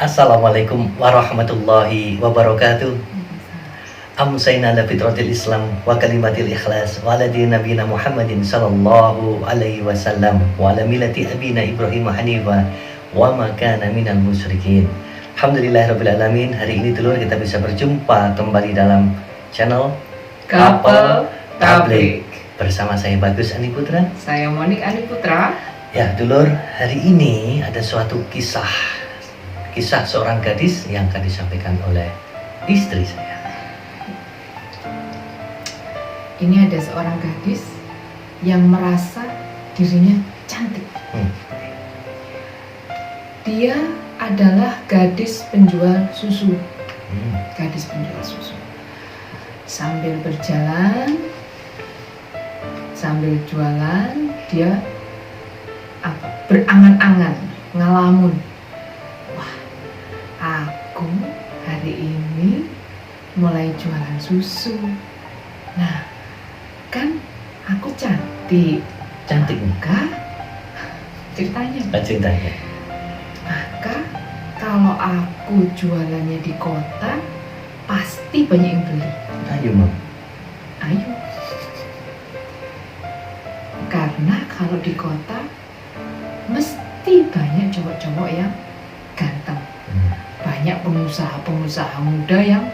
Assalamualaikum warahmatullahi wabarakatuh. Amsayna ala fitratil Islam wa kalimatil ikhlas wa ala dini nabiyina Muhammadin sallallahu alaihi wasallam wa ala millati abina Ibrahim hanifa wa ma kana minal musyrikin. Alhamdulillahirabbil alamin. Hari ini dulur kita bisa berjumpa kembali dalam channel Couple Tablik. Bersama saya Bagus Andi Putra. Saya Monik Andi Putra. Ya dulur, hari ini ada suatu kisah seorang gadis yang akan disampaikan oleh istri saya. Ini ada seorang gadis yang merasa dirinya cantik. Dia adalah gadis penjual susu. Gadis penjual susu. Sambil berjalan, sambil jualan, dia berangan-angan, ngelamun. Wah, aku hari ini mulai jualan susu. Nah, kan aku cantik. Cantik Maka ceritanya. Maka kalau aku jualannya di kota, pasti banyak yang beli. Ayo Mam. Ayo. Karena kalau di kota mesti banyak cowok-cowok yang ganteng. Banyak pengusaha-pengusaha muda yang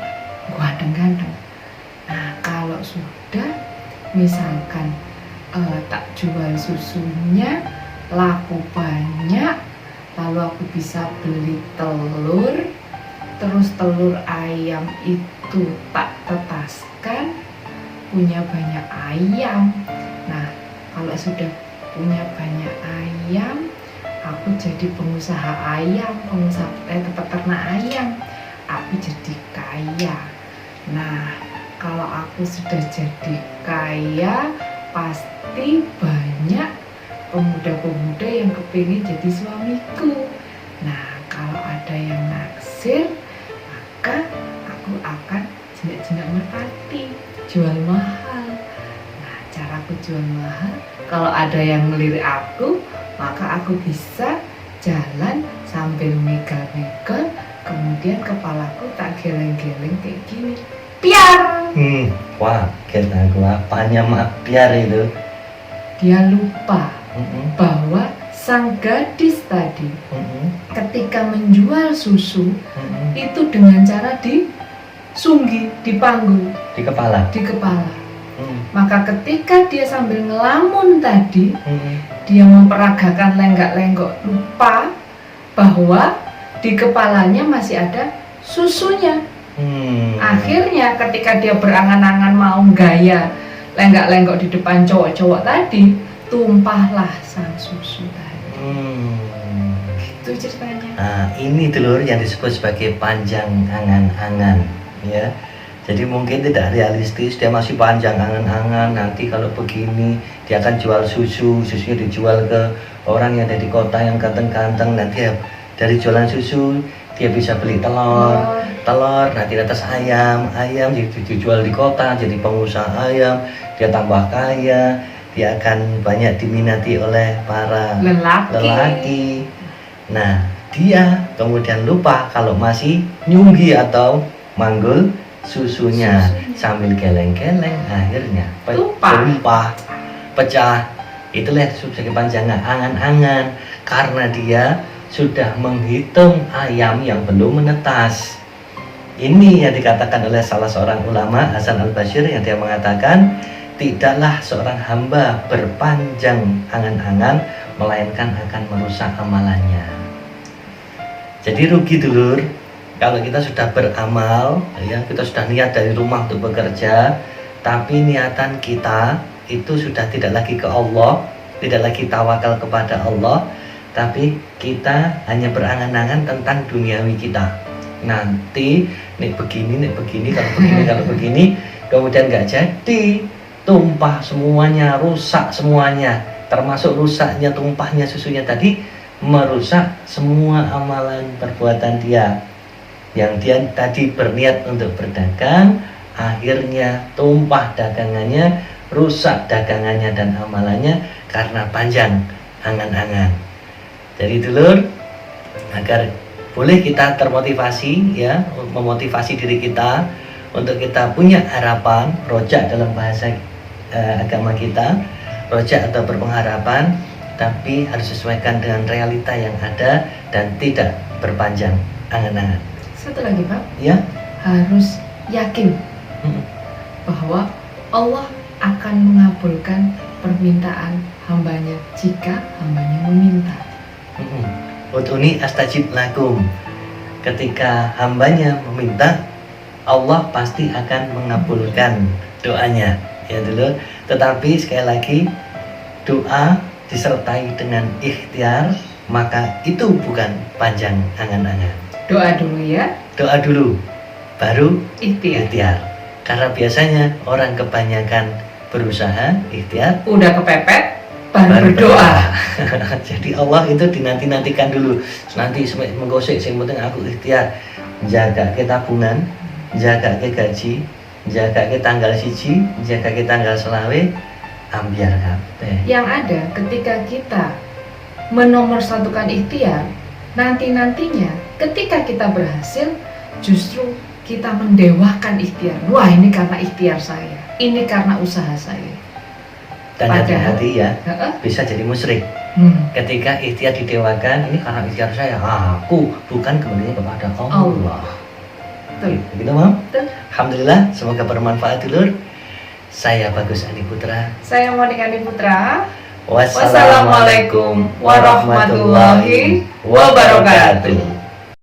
ganteng-ganteng. Nah, kalau sudah misalkan tak jual susunya, laku banyak, lalu aku bisa beli telur, terus telur ayam itu tak tetaskan, punya banyak ayam. Nah, kalau sudah punya banyak ayam, aku jadi pengusaha ayam, peternak ayam, aku jadi kaya. Nah, kalau aku sudah jadi kaya, pasti banyak pemuda-pemuda yang kepingin jadi suamiku. Nah, kalau ada yang naksir, maka aku akan jinak-jinak merpati, jual mahal. Nah, caraku jual mahal, kalau ada yang ngelirik aku, maka aku bisa jalan sambil megal-megal, kemudian kepalaku tak geleng-geleng kayak gini. Piar! Wah, kira aku apanya mak piar itu? Dia lupa bahwa sang gadis tadi ketika menjual susu itu dengan cara disunggi, dipanggul Di kepala. Maka ketika dia sambil ngelamun tadi, dia memperagakan lenggak-lenggok, lupa bahwa di kepalanya masih ada susunya. Akhirnya ketika dia berangan-angan mau gaya lenggak-lenggok di depan cowok-cowok tadi, tumpahlah sang susu tadi. Itu ceritanya. Nah, ini telur yang disebut sebagai panjang angan-angan, ya. Jadi mungkin tidak realistis, dia masih panjang angan-angan. Nanti kalau begini, dia akan jual susunya dijual ke orang yang ada di kota yang ganteng-ganteng. Nanti dari jualan susu dia bisa beli telur, nanti atas ayam dijual di kota, jadi pengusaha ayam, dia tambah kaya, dia akan banyak diminati oleh para lelaki. Nah, dia kemudian lupa kalau masih nyunggi atau manggul susunya sambil geleng-geleng, akhirnya tumpah, pecah. Itulah sebagai panjangan angan-angan, karena dia sudah menghitung ayam yang belum menetas. Ini yang dikatakan oleh salah seorang ulama, Hasan al-Basir, yang dia mengatakan tidaklah seorang hamba berpanjang angan-angan, melainkan akan merusak amalannya. Jadi rugi dulur kalau kita sudah beramal, ya, kita sudah niat dari rumah untuk bekerja, tapi niatan kita itu sudah tidak lagi ke Allah, tidak lagi tawakal kepada Allah, tapi kita hanya berangan-angan tentang duniawi kita. Nanti nek begini, kalau begini, kemudian nggak jadi, tumpah semuanya, rusak semuanya, termasuk rusaknya tumpahnya susunya tadi, merusak semua amalan perbuatan dia. Yang dia tadi berniat untuk berdagang, akhirnya tumpah dagangannya, rusak dagangannya dan amalannya karena panjang angan-angan. Jadi dulur, agar boleh kita termotivasi ya, memotivasi diri kita untuk kita punya harapan, rojak dalam bahasa agama kita, rojak atau berpengharapan, tapi harus sesuaikan dengan realita yang ada dan tidak berpanjang angan-angan. Satu lagi Pak, Ya, harus yakin bahwa Allah akan mengabulkan permintaan hambanya jika hambanya meminta. Ud'uni astajib lakum. Ketika hambanya meminta, Allah pasti akan mengabulkan doanya, ya dulu. Tetapi sekali lagi, doa disertai dengan ikhtiar, maka itu bukan panjang angan-angan. Doa dulu ya, Doa dulu, baru ikhtiar. ikhtiar. Karena biasanya orang kebanyakan berusaha, ikhtiar, Udah kepepet, baru berdoa. Jadi Allah itu dinanti-nantikan dulu. Nanti menggosek, yang penting aku ikhtiar. Jaga ke tabungan, jaga ke gaji, jaga ke tanggal siji, jaga ke tanggal selawe, ambiar kabeh. Yang ada ketika kita menomorsatukan ikhtiar, nanti-nantinya ketika kita berhasil, justru kita mendewakan ikhtiar. Wah, ini karena ikhtiar saya, ini karena usaha saya. Dan Padahal- hati-hati ya, Heeh. bisa jadi musyrik. Ketika ikhtiar didewakan, ini karena ikhtiar saya, aku bukan kembalinya kepada Allah. Allah. Betul. Begitu, Mam? Betul. Alhamdulillah, semoga bermanfaat dulur. Saya Bagus Andi Putra. Saya Monika Putra. Wassalamualaikum warahmatullahi wabarakatuh.